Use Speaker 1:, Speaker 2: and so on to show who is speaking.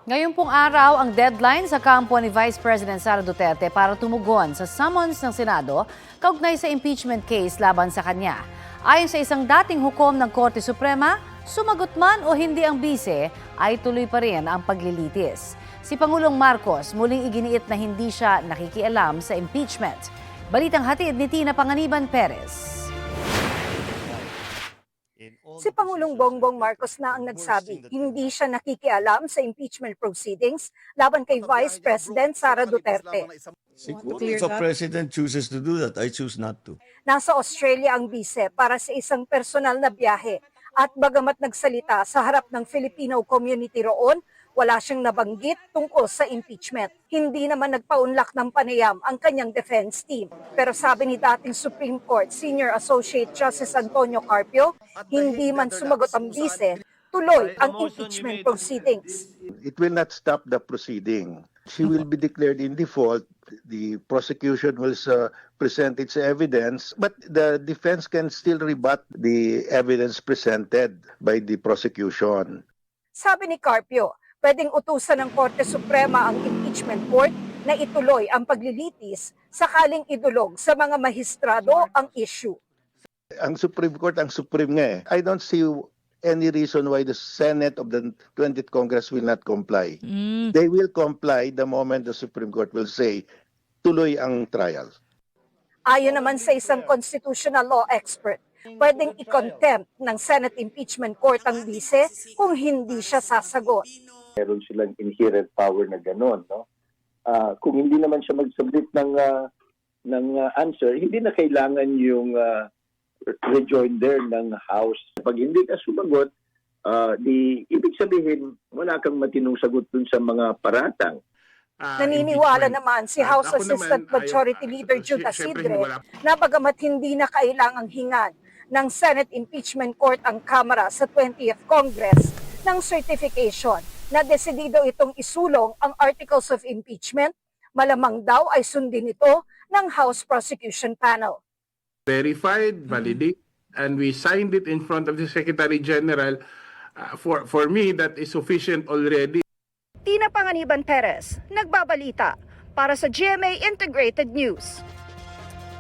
Speaker 1: Ngayon pong araw ang deadline sa kampo ni Vice President Sara Duterte para tumugon sa summons ng Senado kaugnay sa impeachment case laban sa kanya. Ayon sa isang dating hukom ng Korte Suprema, sumagot man o hindi ang bise, ay tuloy pa rin ang paglilitis. Si Pangulong Marcos muling iginiit na hindi siya nakikialam sa impeachment. Balitang hatid ni Tina Panganiban Perez.
Speaker 2: Si Pangulong Bongbong Marcos na ang nagsabi, hindi siya nakikialam sa impeachment proceedings laban kay Vice President Sara Duterte.
Speaker 3: If a president chooses to do that, I choose not to.
Speaker 2: Nasa Australia ang bise para sa isang personal na biyahe at bagamat nagsalita sa harap ng Filipino community roon, wala siyang nabanggit tungkol sa impeachment. Hindi naman nagpaunlak ng panayam ang kanyang defense team. Pero sabi ni dating Supreme Court Senior Associate Justice Antonio Carpio, hindi man sumagot ang bise, tuloy ang impeachment proceedings.
Speaker 4: It will not stop the proceeding. She will be declared in default. The prosecution will present its evidence, but the defense can still rebut the evidence presented by the prosecution.
Speaker 2: Sabi ni Carpio, pwedeng utusan ng Korte Suprema ang impeachment court na ituloy ang paglilitis sakaling idulog sa mga mahistrado ang issue.
Speaker 4: Ang Supreme Court, ang Supreme nga eh. I don't see any reason why the Senate of the 20th Congress will not comply. They will comply the moment the Supreme Court will say, tuloy ang trial.
Speaker 2: Ayon naman sa isang constitutional law expert, pwedeng i-contempt ng Senate Impeachment Court ang bise kung hindi siya sasagot.
Speaker 5: Meron silang inherent power na gano'n, no? Kung hindi naman siya mag-submit ng answer, hindi na kailangan yung rejoinder ng House. Pag hindi ka sumagot, ibig sabihin, wala kang matinong sagot dun sa mga paratang.
Speaker 2: Naniniwala naman si House Assistant Majority Leader Jude Asidre na bagamat hindi na kailangang hingan ng Senate Impeachment Court ang Kamara sa 20th Congress ng certification na desidido itong isulong ang Articles of Impeachment, malamang daw ay sundin ito ng House Prosecution Panel.
Speaker 6: Verified, validated, and we signed it in front of the Secretary General. For me, that is sufficient already.
Speaker 2: Tina Panganiban Perez, nagbabalita para sa GMA Integrated News.